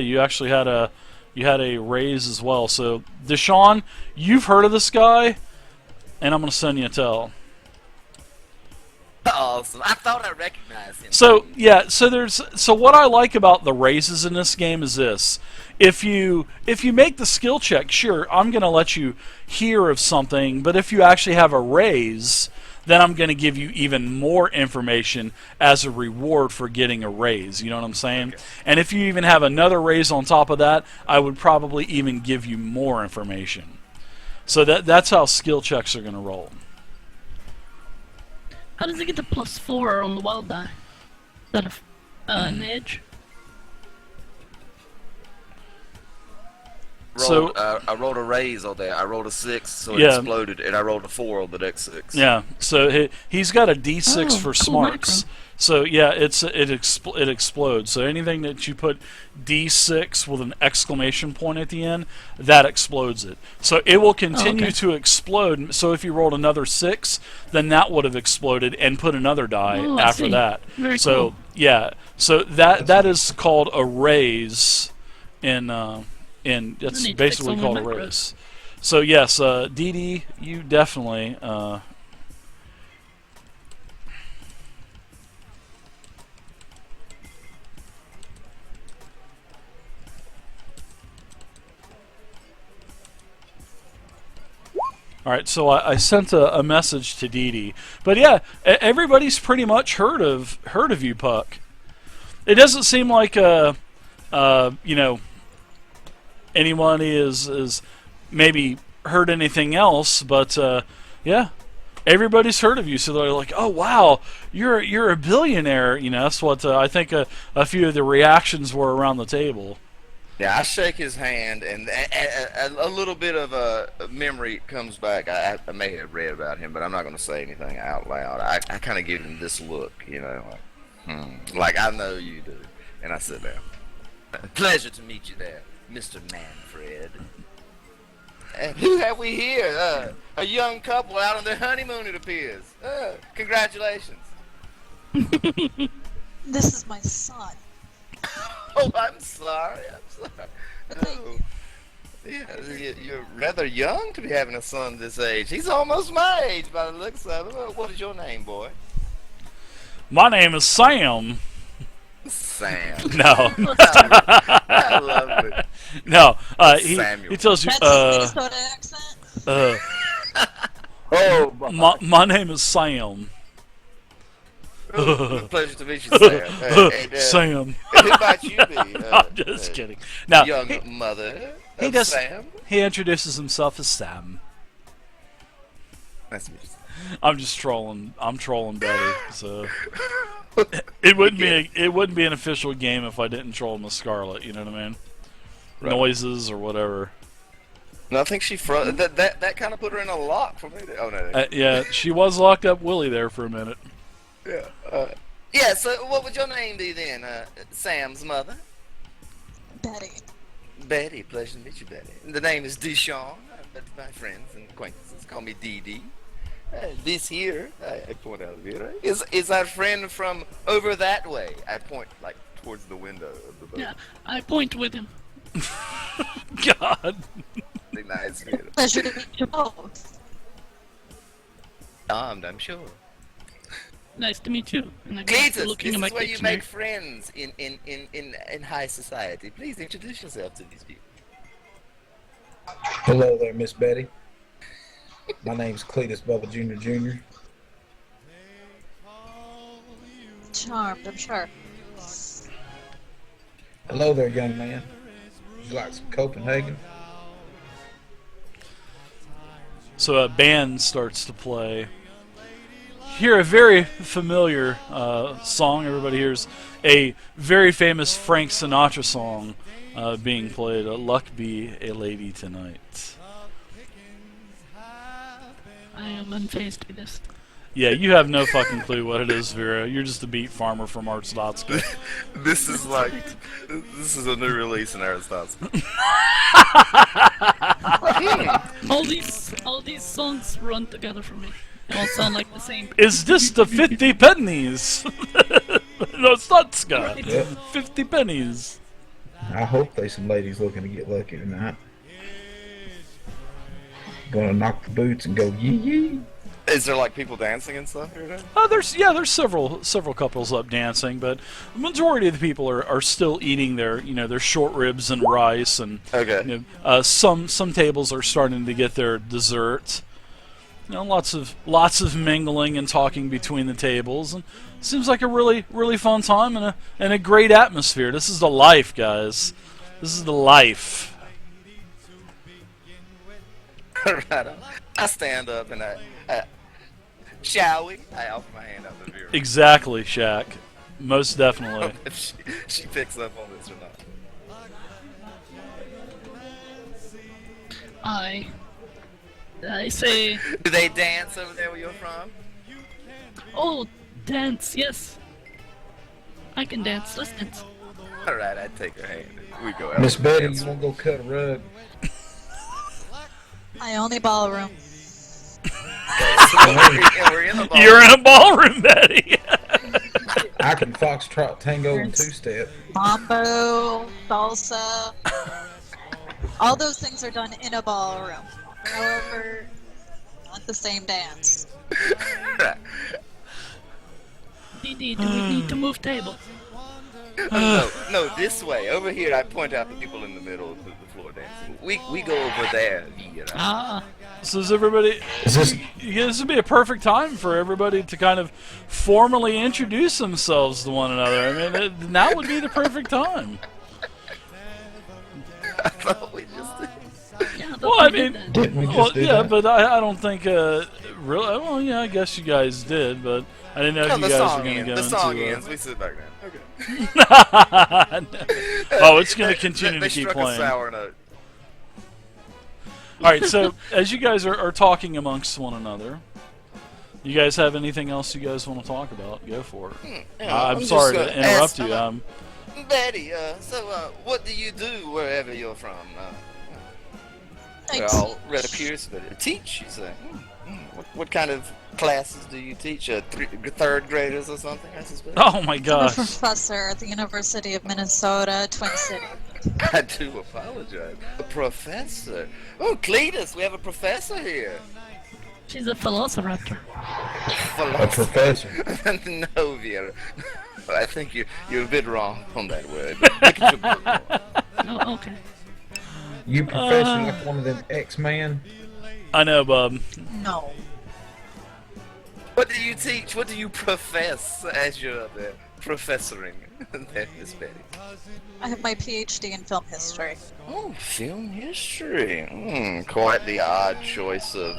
You actually had a raise as well. So Deshaun, you've heard of this guy, and I'm gonna send you a tell. Awesome. I thought I recognized him. So yeah, so what I like about the raises in this game is this: if you make the skill check, sure, I'm gonna let you hear of something, but if you actually have a raise, then I'm gonna give you even more information as a reward for getting a raise. You know what I'm saying? Okay. And if you even have another raise on top of that, I would probably even give you more information. So that's how skill checks are gonna roll. How does he get the +4 on the wild die? Is that an edge? I rolled a raise on that. I rolled a 6, so it Yeah. exploded, and I rolled a 4 on the next 6. Yeah, so he's got a D6 Oh, for cool smarts. macro. So yeah, it explodes. So anything that you put D6 with an exclamation point at the end, that explodes it. So it will continue okay. to explode. So if you rolled another 6, then that would have exploded and put another die Oh, I after see. that. Very So cool. yeah, so that is called a raise in that's need to fix basically all my called a macros. raise. So yes, Dee Dee, you definitely. All right, so I sent a message to Dee Dee, but yeah, everybody's pretty much heard of you, Puck. It doesn't seem like you know, anyone is maybe heard anything else, but yeah, everybody's heard of you. So they're like, "Oh wow, you're a billionaire." You know, that's what I think a few of the reactions were around the table. Yeah, I shake his hand, and a little bit of a memory comes back. I may have read about him, but I'm not going to say anything out loud. I kind of give him this look, you know, like I know you do. And I sit down. Pleasure to meet you there, Mr. Manfred. And who have we here? A young couple out on their honeymoon, it appears. Congratulations. This is my son. Oh, I'm sorry. Oh. Yeah, you're rather young to be having a son this age. He's almost my age by the looks of it. What is your name, boy? My name is Sam. Sam. No, I love it. no. Samuel. He tells you. That's his Minnesota accent. Oh, My name is Sam. pleasure to meet you, Sam. Sam. Who might you be? I'm just kidding. Now Young mother he of does. Sam. He introduces himself as Sam. Nice to meet you. I'm just trolling. I'm trolling Betty. So it wouldn't be an official game if I didn't troll Miss Scarlet. You know what I mean? Right. Noises or whatever. No, I think she that kind of put her in a lock for me. Oh no. Yeah, she was locked up Willie there for a minute. Yeah. Yeah. So, what would your name be then, Sam's mother? Betty. Betty. Pleasure to meet you, Betty. The name is Deshaun. My friends and acquaintances call me Dee Dee. This here, I point out here, is our friend from over that way. I point like towards the window of the boat. Yeah, I point with him. God. Nice. Pleasure to meet you both. I'm sure. Nice to meet you. And I guess Cletus, you're this looking is at my where you dictionary. make friends in high society. Please introduce yourself to these people. Hello there, Miss Betty. My name's Cletus Bubba Jr. Jr. Charmed, I'm sure. Hello there, young man. Would you like some Copenhagen? So a band starts to play. Hear a very familiar song. Everybody hears a very famous Frank Sinatra song being played. Luck be a lady tonight. I am unfazed by this. Yeah, you have no fucking clue what it is, Vera. You're just a beat farmer from Arstotzka. This is like, this is a new release in Arstotzka. All these songs run together for me. They all sound like the same. Is this the 50 pennies? No, it's not Scott. Yep. 50 pennies. I hope there's some ladies looking to get lucky tonight. Gonna knock the boots and go yee yee. Is there like people dancing and stuff here? There's several couples up dancing, but the majority of the people are still eating their short ribs and rice, and Okay. some tables are starting to get their dessert. Lots of mingling and talking between the tables, and it seems like a really fun time and a great atmosphere. This is the life, guys. This is the life. Right on. I stand up and shall we? I offer my hand out to Vera. Exactly, Shaq. Most definitely. If she picks up on this or not. I say, Do they dance over there where you're from? oh, dance, yes. I can dance. Let's dance. All right, I take her hand. We go out. Miss and Betty, dance. you wanna go cut a rug? I only ballroom. We're in the ball. You're in a ballroom, Betty. I can foxtrot, tango, and two-step. Mambo, salsa. All those things are done in a ballroom. However, not the same dance. Dee, do we need to move table? No, this way. Over here, I point out the people in the middle of the floor dancing. We go over there. Ah, So is everybody? This would be a perfect time for everybody to kind of formally introduce themselves to one another. I mean, now would be the perfect time. I thought we just did. yeah. Well, I mean, Didn't we just well, do yeah, that? but I don't think really. Well, yeah, I guess you guys did, but I didn't know if No, you the guys were song going to ends. go The song into. ends. We sit back down. Okay. Oh, it's going to continue they to keep struck playing. a sour note. All right, so as you guys are talking amongst one another, you guys have anything else you guys want to talk about? Go for it. I'm just sorry gonna to interrupt ask, you. Betty, what do you do wherever you're from? I We're all rather curious about it. Teach, you say? What kind of classes do you teach? Third graders or something, I suspect? Oh my I'm a gosh! professor at the University of Minnesota, Twin Cities. I do apologize. A professor? Oh, Cletus, we have a professor here. she's a velociraptor. A professor. No, Vera. I think you're a bit wrong on that word. Look at your book. Oh, okay. You professor like one of them X-Men? I know, bub. No. What do you teach? What do you profess as you're up there professoring? There, Miss Betty. I have my PhD in film history. Oh, film history. Quite the odd choice of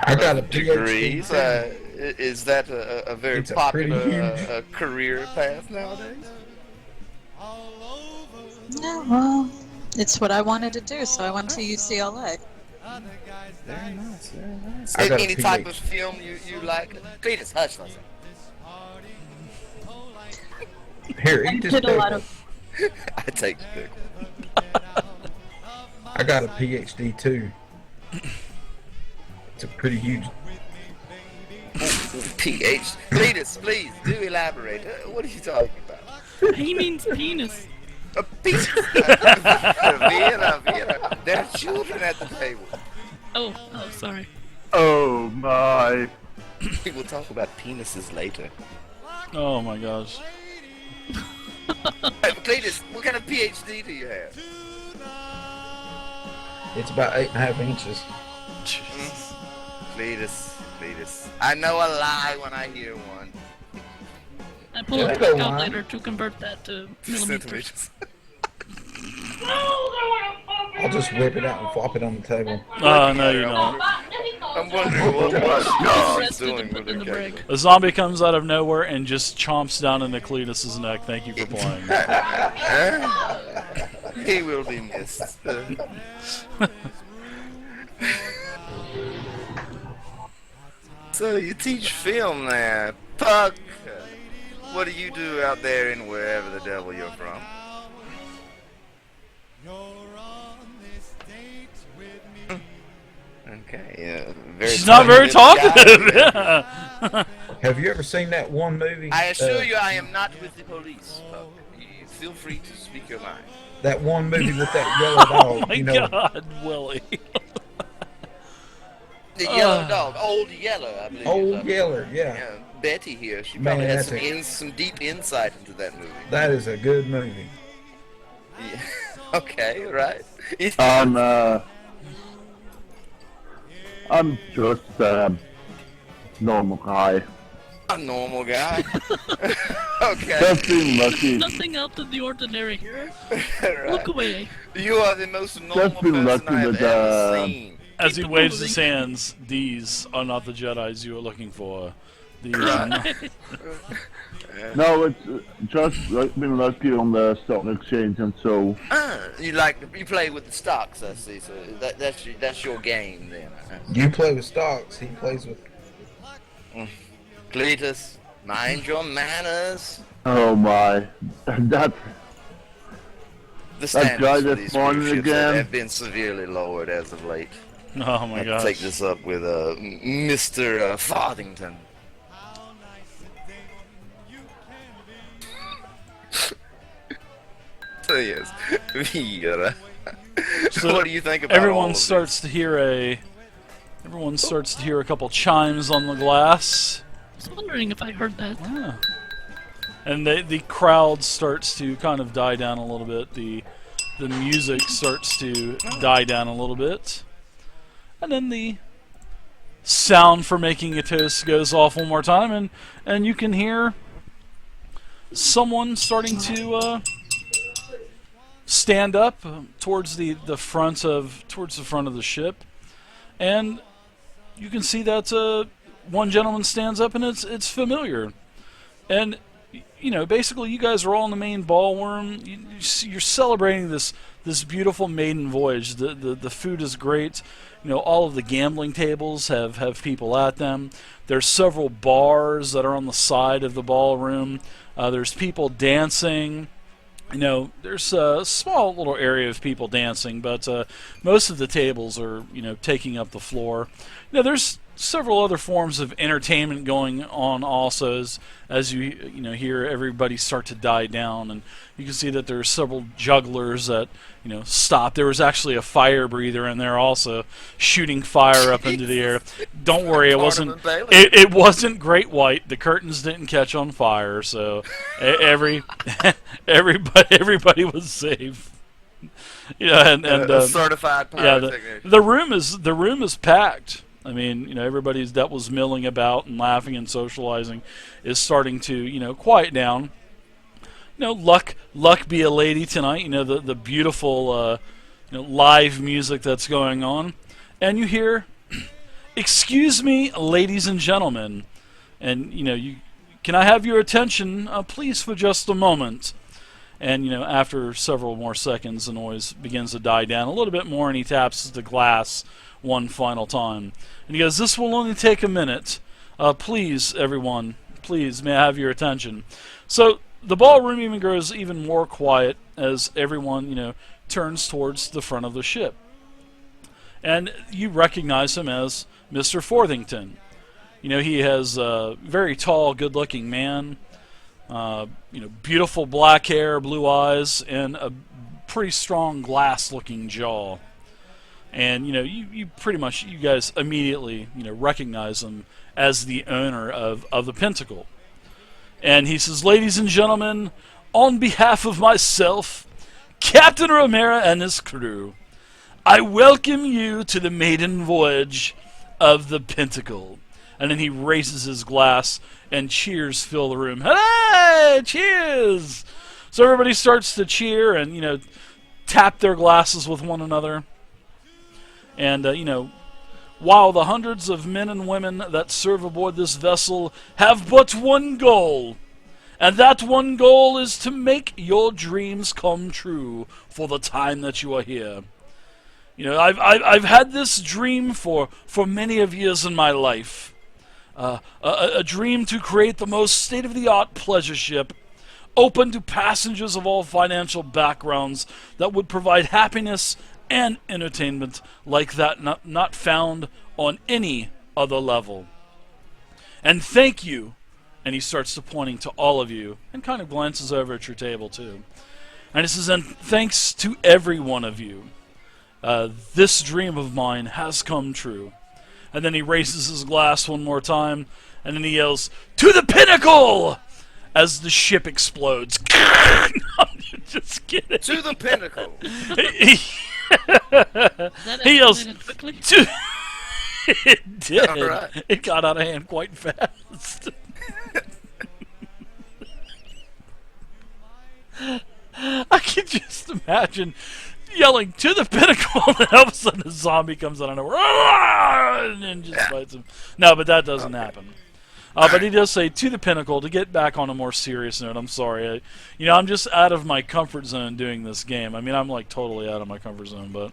I got a degrees. PhD. Is that a very It's a pretty popular huge- career path nowadays? No, well, it's what I wanted to do, so I went to UCLA. Very nice, very nice. I got a Any type PhD. of film you like? Cletus, hush, listen. Here, eat this Did a lot pickle. of I take the pick. I got a PhD too. It's a pretty huge. PH. Cletus, please, do elaborate. What are you talking about? He means penis. A penis. Vera. There are children at the table. Oh, sorry. Oh my. We will talk about penises later. Oh my gosh! Hey, Cletus, what kind of PhD do you have? It's about 8.5 inches. Cletus. I know a lie when I hear one. I pull up Yeah, a go on. calculator to convert that to millimeters. Centimeters. I'll just whip it out and flop it on the table. Oh no, you don't. I'm wondering what Pressed she's it doing and with put in her the break. cake. A zombie comes out of nowhere and just chomps down into Cletus's neck. Thank you for playing. He will be missed. So you teach film there, Puck. What do you do out there in wherever the devil you're from? Okay, yeah, very. She's not very talkative guy. talkative. Yeah. Have you ever seen that one movie? I assure you, I am not with the police, Puck. Feel free to speak your mind. That one movie with that yellow Oh dog. my You know, God, Willie. The yellow dog, Old Yeller, I believe. Old Yeller. Yeah, Yeah, Betty here. She Man, probably has that's some deep insight into that movie. that is a good movie. Yeah. Okay, right. I'm just a normal guy. A normal guy. Okay. Just being lucky. Nothing out of the ordinary here. Right. Look away. You are the most normal Just been person lucky I have with, ever seen. As he Keep it waves moving. his hands, these are not the Jedis you are looking for. These No, it's just been lucky on the stock exchange, and so You play with the stocks, I see. So that's your game then. You play with stocks. He plays with. Cletus, mind your manners. oh my, that The That guy standards for this these morning cruise ships again. have been severely lowered as of late. oh my I'll gosh. take this up with Mr. Farthington. So yes, yeah. So What do you think about all everyone of starts to hear a couple chimes on the glass. I was wondering if I heard that. Yeah. And the crowd starts to kind of die down a little bit. The music starts to die down a little bit. And then the sound for making a toast goes off one more time, and you can hear someone starting to stand up towards the front of the ship, and you can see that one gentleman stands up, and it's familiar. And basically, you guys are all in the main ballroom. You're celebrating this beautiful maiden voyage. The food is great. All of the gambling tables have people at them. There's several bars that are on the side of the ballroom. There's people dancing. There's a small little area of people dancing, but most of the tables are, taking up the floor. There's several other forms of entertainment going on also as you hear everybody start to die down, and you can see that there's several jugglers that stop. There was actually a fire breather in there also shooting fire up into the air. Don't worry, it wasn't it wasn't Great White. The curtains didn't catch on fire, so everybody was safe. And a certified pyrotechnician. the room is packed. I mean, everybody's that was milling about and laughing and socializing is starting to, quiet down. Luck be a lady tonight. The beautiful, live music that's going on, and you hear, "Excuse me, ladies and gentlemen," and can I have your attention, please, for just a moment? And after several more seconds, the noise begins to die down a little bit more, and he taps the glass one final time. And he goes, "This will only take a minute. Please, everyone, please, may I have your attention?" So the ballroom even grows even more quiet as everyone, turns towards the front of the ship. And you recognize him as Mr. Forthington. He has a very tall, good-looking man, beautiful black hair, blue eyes, and a pretty strong glass-looking jaw. And you pretty much, you guys immediately recognize him as the owner of the Pinnacle. And he says, "Ladies and gentlemen, on behalf of myself, Captain Romero and his crew, I welcome you to the maiden voyage of the Pinnacle." And then he raises his glass, and cheers fill the room. Hey, cheers! So everybody starts to cheer and tap their glasses with one another. And, while the hundreds of men and women that serve aboard this vessel have but one goal, and that one goal is to make your dreams come true for the time that you are here. I've had this dream for many of years in my life. A dream to create the most state-of-the-art pleasure ship, open to passengers of all financial backgrounds, that would provide happiness and entertainment like that not found on any other level. And thank you, and he starts to pointing to all of you, and kind of glances over at your table too. And it says, and thanks to every one of you, this dream of mine has come true. And then he raises his glass one more time, and then he yells, "To the Pinnacle!" as the ship explodes. Just kidding. To the Pinnacle. That He yells, escalated quickly. It did. All right. It got out of hand quite fast. I can just imagine yelling "to the Pinnacle," and then all of a sudden a zombie comes out of nowhere and then just bites him. No, but that doesn't happen. But he does say "to the Pinnacle" to get back on a more serious note. I'm sorry, I'm just out of my comfort zone doing this game. I mean, I'm like totally out of my comfort zone, but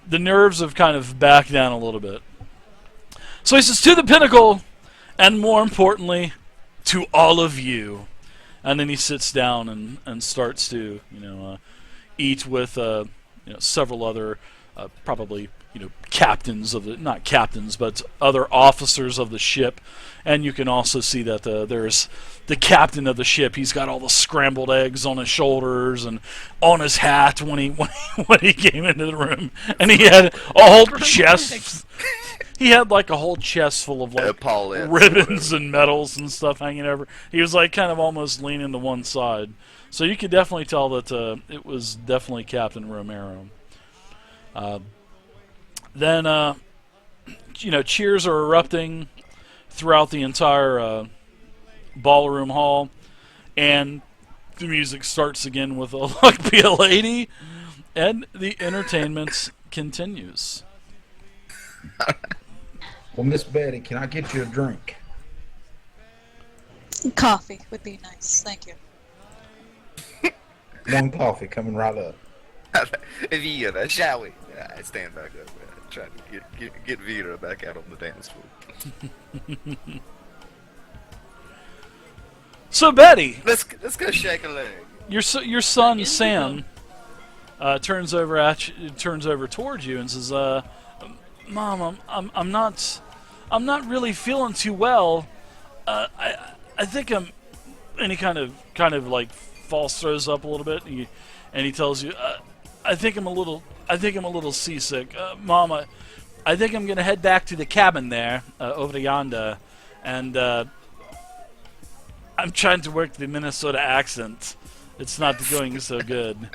the nerves have kind of backed down a little bit. So he says, "To the Pinnacle, and more importantly, to all of you." And then he sits down and starts to, eat with several other, probably, captains of the, not captains, but other officers of the ship. And you can also see that there's the captain of the ship. He's got all the scrambled eggs on his shoulders and on his hat when he came into the room. And he had a whole chest. He had like a whole chest full of like ribbons and medals and stuff hanging over. He was like kind of almost leaning to one side. So you could definitely tell that it was definitely Captain Romero. Then cheers are erupting throughout the entire ballroom hall, and the music starts again with "A Luck Be a Lady," and the entertainment continues. Well, Miss Betty, can I get you a drink? Coffee would be nice. Thank you. One coffee coming right up. Vira, shall we? I stand back up. Try to get Vira back out on the dance floor. So Betty, Let's go shake a leg. your son Sam turns over towards you and says, "Mom, I'm not really feeling too well. I think I'm," and he kind of like false throws up a little bit, and he tells you, "I think I'm a little seasick. Mom, I think I'm gonna head back to the cabin there over yonder, and I'm trying to work the Minnesota accent. It's not going so good,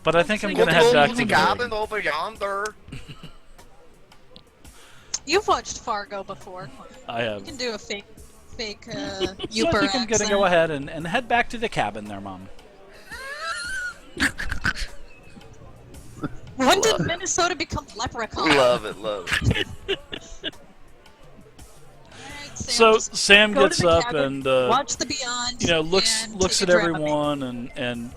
but I think I'm gonna head back to the cabin over yonder." You've watched Fargo before. I have. You can do a fake So I Uper think I'm accent. gonna go ahead and head back to the cabin there, Mom. When did Minnesota become Leprechaun? Love it. Alright, Sam, So just Sam go to gets the up cabin, and watch the Beyond. and looks take at a Dramamine. everyone and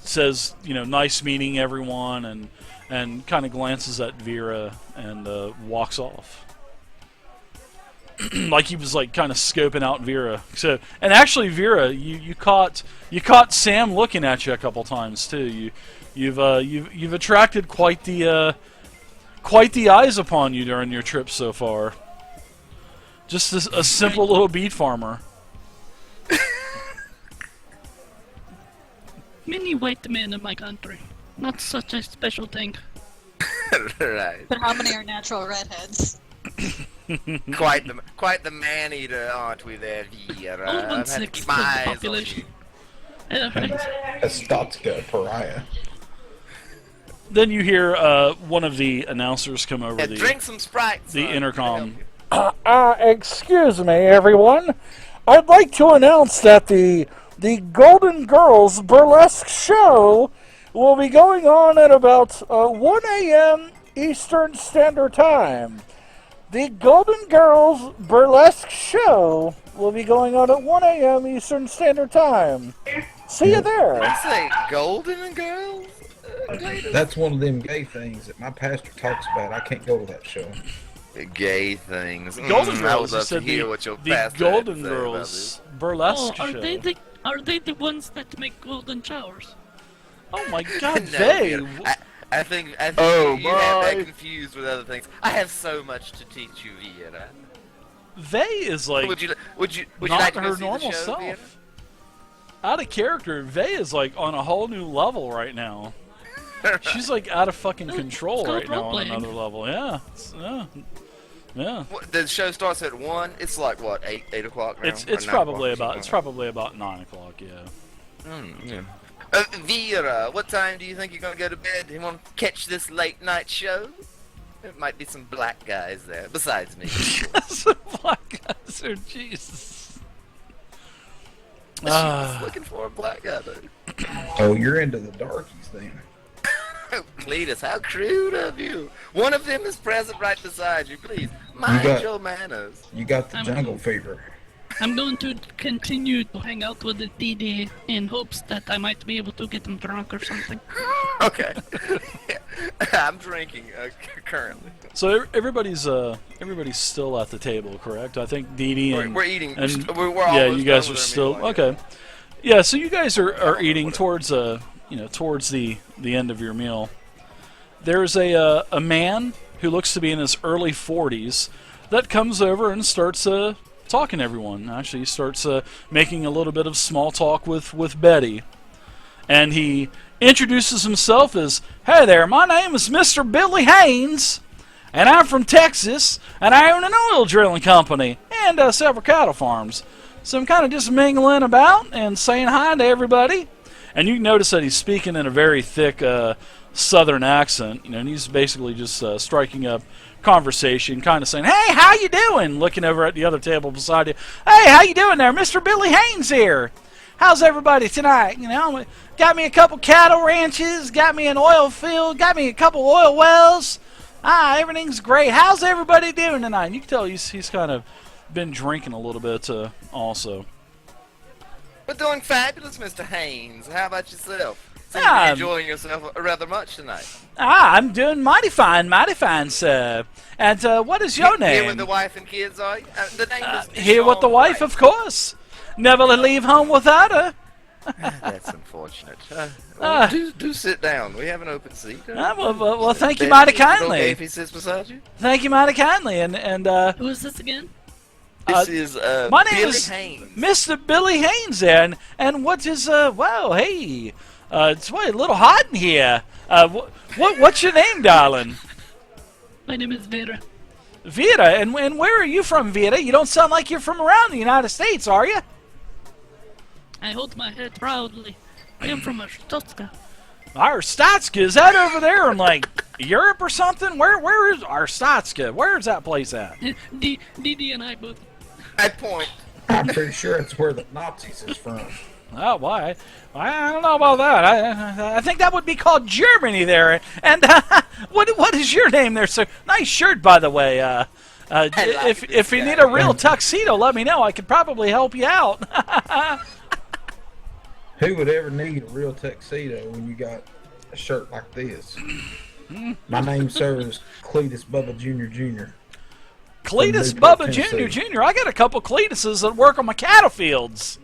says nice meeting everyone and kind of glances at Vera and walks off. Like he was like kind of scoping out Vera. So, and actually Vera, you caught Sam looking at you a couple times too. You've attracted quite the eyes upon you during your trip so far. Just a simple little beet farmer. Many white men in my country. Not such a special thing. Right. But how many are natural redheads? Quite the man eater, aren't we there, Vera? All I've had to 1/6 keep of my the eyes on population. you. Yeah, right. A Stotska pariah. Then you hear one of the announcers come over Yeah, the drink some Sprite. the son. intercom. Excuse me, everyone. I'd like to announce that the Golden Girls burlesque show will be going on at about 1 a.m. Eastern Standard Time. The Golden Girls burlesque show will be going on at 1 a.m. Eastern Standard Time. See you there. I say golden girls. That's one of them gay things that my pastor talks about. I can't go to that show. Gay things. Golden I Girls. would You love to said hear what your the pastor Golden had to say about Girls burlesque Oh, show. are they the ones that make golden showers? Oh my God, this. No, they. Vera, I think Oh, you have that my. confused with other things. I have so much to teach you, Vera. They is like Would you not like to go her see normal the show, Vera? self. out of character. Vey is like on a whole new level right now. She's like out of fucking control called right now on role-playing. another level. Yeah. Yeah. The show starts at 1. It's like what, 8 o'clock now? It's Or 9 probably o'clock or about something 9 o'clock. Yeah. yeah. Vera, what time do you think you're gonna go to bed? You want to catch this late night show? There might be some black guys there, besides me. Some black guys are Jesus. She was looking for a black guy, though. Oh, you're into the darkies then. Cletus, how crude of you! One of them is present right beside you. Please, mind got- your manners. You got the I'm- jungle fever. I'm going to continue to hang out with the DD in hopes that I might be able to get him drunk or something. Okay. I'm drinking currently. So everybody's still at the table, correct? I think Dee Dee and We're eating. and We're yeah, almost you guys done are with our still meal, I guess. okay. Yeah, so you guys are eating towards towards the end of your meal. There's a man who looks to be in his early 40s that comes over and starts talking to everyone. Actually, he starts making a little bit of small talk with Betty, and he introduces himself as, "Hey there, my name is Mr. Billy Haynes, and I'm from Texas, and I own an oil drilling company and several cattle farms. So I'm kind of just mingling about and saying hi to everybody." And you notice that he's speaking in a very thick southern accent, and he's basically just striking up conversation, kind of saying, "Hey, how you doing?" Looking over at the other table beside you. "Hey, how you doing there? Mr. Billy Haynes here. How's everybody tonight? Got me a couple cattle ranches, got me an oil field, got me a couple oil wells. Everything's great. How's everybody doing tonight?" And you can tell he's kind of been drinking a little bit also. We're doing fabulous, Mr. Haynes. How about yourself? Seem to Ah, be enjoying yourself rather much tonight. I'm doing mighty fine, sir. And what is your Here name? with the wife and kids, are you? The name is Here with the Sean wife, White. of course. Never leave home without her. That's unfortunate. Ah. Do sit down. We have an open seat. Well, thank you Betty, mighty is it okay kindly. if he sits beside you? Thank you mighty kindly. And Who is this again? This is my name Billy is Haynes. Mr. Billy Haynes there. And what is wow, hey, it's a little hot in here. What's your name, darling? My name is Vera. Vera. And where are you from, Vera? You don't sound like you're from around the United States, are you? I hold my head proudly. I am from Arstotzka. Arstotzka, is that over there in like Europe or something? Where is Arstotzka? Where is that place at? DD and I both. I point. I'm pretty sure it's where the Nazis is from. Oh, why? I don't know about that. I think that would be called Germany there. And what is your name there, sir? Nice shirt, by the way. If you need a real tuxedo, let me know. I could probably help you out. Who would ever need a real tuxedo when you got a shirt like this? My name, sir, is Cletus Bubba Jr. Cletus Newport, Bubba Tennessee. Jr. I got a couple Cletuses that work on my cattle fields.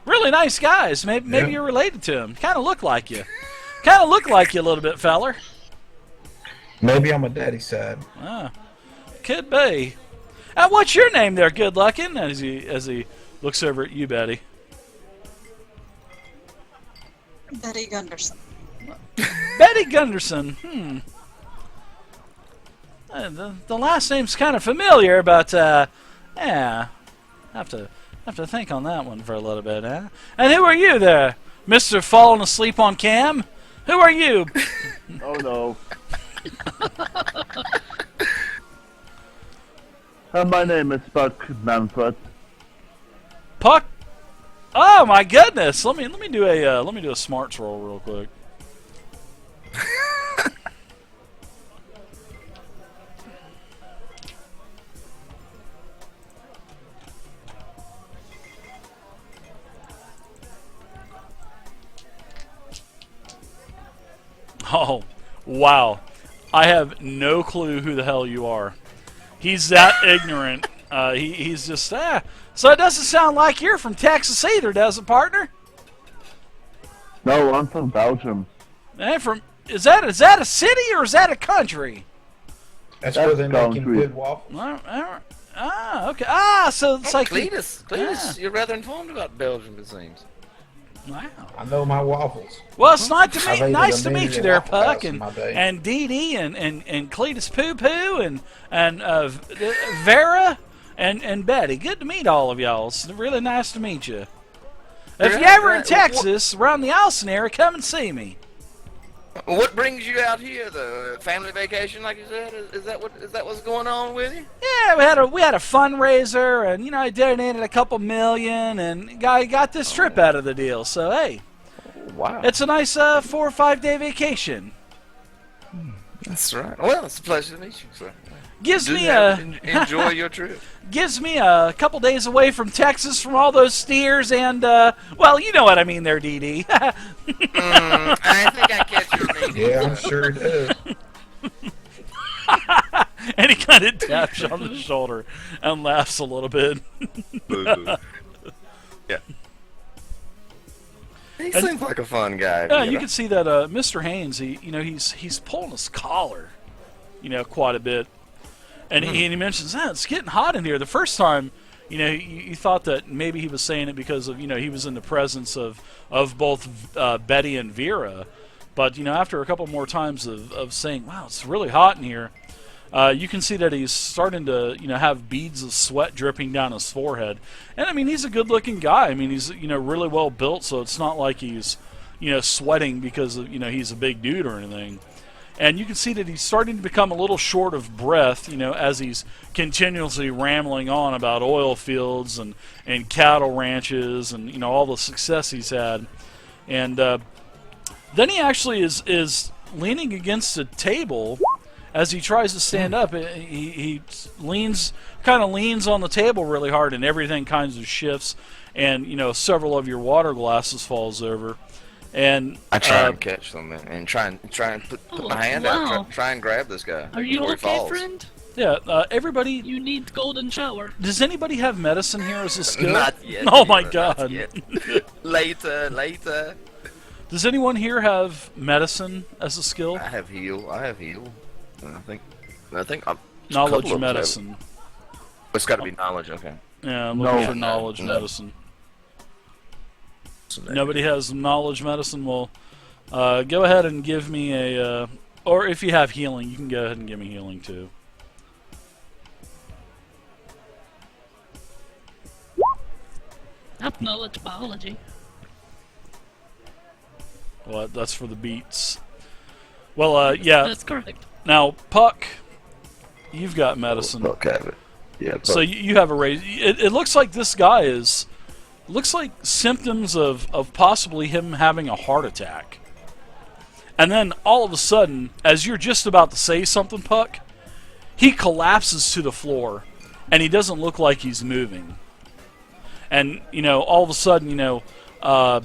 Really nice guys. Maybe Yeah. you're related to them. Kind of look like you. Kind of look like you a little bit, feller. Maybe on my daddy's side. Could be. And what's your name there, good looking? As he looks over at you, Betty. Betty Gunderson. Betty Gunderson. The last name's kind of familiar, but yeah, have to think on that one for a little bit, huh? And who are you there, Mister Falling Asleep on Cam? Who are you? Oh no. My name is Buck Manfred. Puck. Oh my goodness! Let me do a smarts roll real quick. Oh, wow. I have no clue who the hell you are. He's that ignorant. He's just, So it doesn't sound like you're from Texas either, does it, partner? No, I'm from Belgium. Is that a city or is that a country? That's where they make him country. good waffles. Okay. So it's like Cletus, you're rather informed about Belgium, it seems. Wow. I know my waffles. Well, it's nice I've ate nice at to a meet many you there, Waffle Puck, House in my day. and Dee Dee and Cletus Poo Poo and Vera and Betty. Good to meet all of y'all. It's really nice to meet you. If you're ever in Texas, around the Austin area, come and see me. What brings you out here? The family vacation, like you said. Is that what's going on with you? Yeah, we had a fundraiser, and I donated a couple million, and got this trip out of the deal. So hey, Wow. it's a nice 4 or 5 day vacation. That's right. Well, it's a pleasure to meet you, sir. Gives me a enjoy your trip. gives me a couple days away from Texas, from all those steers, and well, you know what I mean there, Dee Dee. I think I catch your meaning. Yeah, I'm sure it does. And he kind of taps you on the shoulder and laughs a little bit. Yeah. He seems like a fun guy. Yeah, you can see that Mr. Haynes, he's pulling his collar, quite a bit. And he mentions, it's getting hot in here. The first time, you thought that maybe he was saying it because of, he was in the presence of both Betty and Vera. But, after a couple more times of saying, wow, it's really hot in here, you can see that he's starting to, have beads of sweat dripping down his forehead. And, I mean, he's a good-looking guy. I mean, he's, really well built, so it's not like he's, sweating because of, he's a big dude or anything. And you can see that he's starting to become a little short of breath, as he's continuously rambling on about oil fields and cattle ranches and, all the success he's had. And then he actually is leaning against a table as he tries to stand up. He leans on the table really hard, and everything kinds of shifts, and, several of your water glasses falls over. And I try and catch them and try and put my hand out, try and grab this guy. Are you before he okay, falls. friend? Yeah, everybody. You need golden shower. Does anybody have medicine here as a skill? Not yet. Oh my Not God. yet. Later. Does anyone here have medicine as a skill? I have heal. And I think Knowledge medicine. It's got to be knowledge. Okay. Yeah, I'm looking for No. knowledge No. medicine. Nobody has knowledge medicine. Well, go ahead and give me a. Or if you have healing, you can go ahead and give me healing too. Up knowledge biology. Well, that's for the beats. Well, yeah. That's correct. Now, Puck, you've got medicine. Look at it. Yeah. So you have a raise. It looks like this guy is. Looks like symptoms of possibly him having a heart attack. And then all of a sudden, as you're just about to say something, Puck, he collapses to the floor, and he doesn't look like he's moving. And, all of a sudden, a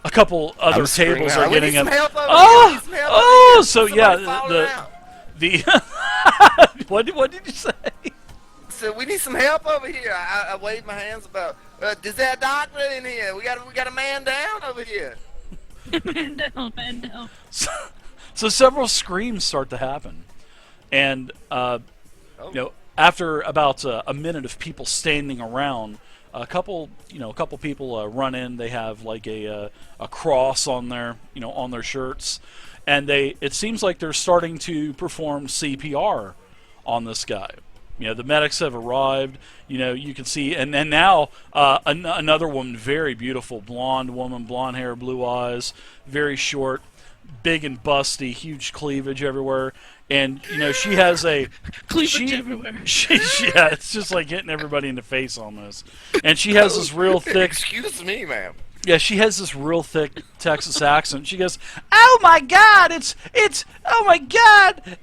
couple other tables are getting him. So yeah, the what did you say? So we need some help over here. I waved my hands about. Is there a doctor in here? We got a man down over here. Man down. So several screams start to happen, and after about a minute of people standing around, a couple people run in. They have like a cross on their shirts, and it seems like they're starting to perform CPR on this guy. The medics have arrived. You can see, and now another woman, very beautiful, blonde woman, blonde hair, blue eyes, very short, big and busty, huge cleavage everywhere, and she has a Cleavage everywhere. Yeah, it's just like hitting everybody in the face almost, and she has this real thick. Excuse me, ma'am. Yeah, she has this real thick Texas accent. She goes, "Oh my God, it's oh my God."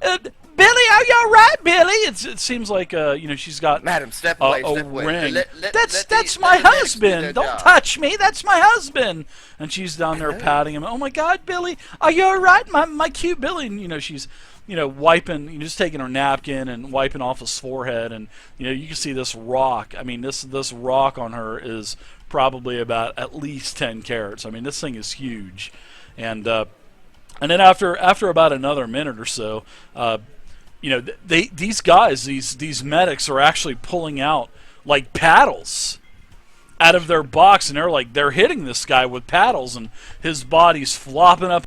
Billy, are you all right, Billy? It seems like she's got Madam, step away, a step away. ring. Let That's the my medics do husband. their Don't job. touch me. That's my husband. And she's down there patting him. Oh my God, Billy, are you all right, my cute Billy? And she's wiping, just taking her napkin and wiping off his forehead, and you can see this rock. I mean, this rock on her is probably about at least 10 carats. I mean, this thing is huge, and then after about another minute or so. These guys, these medics are actually pulling out like paddles out of their box, and they're hitting this guy with paddles, and his body's flopping up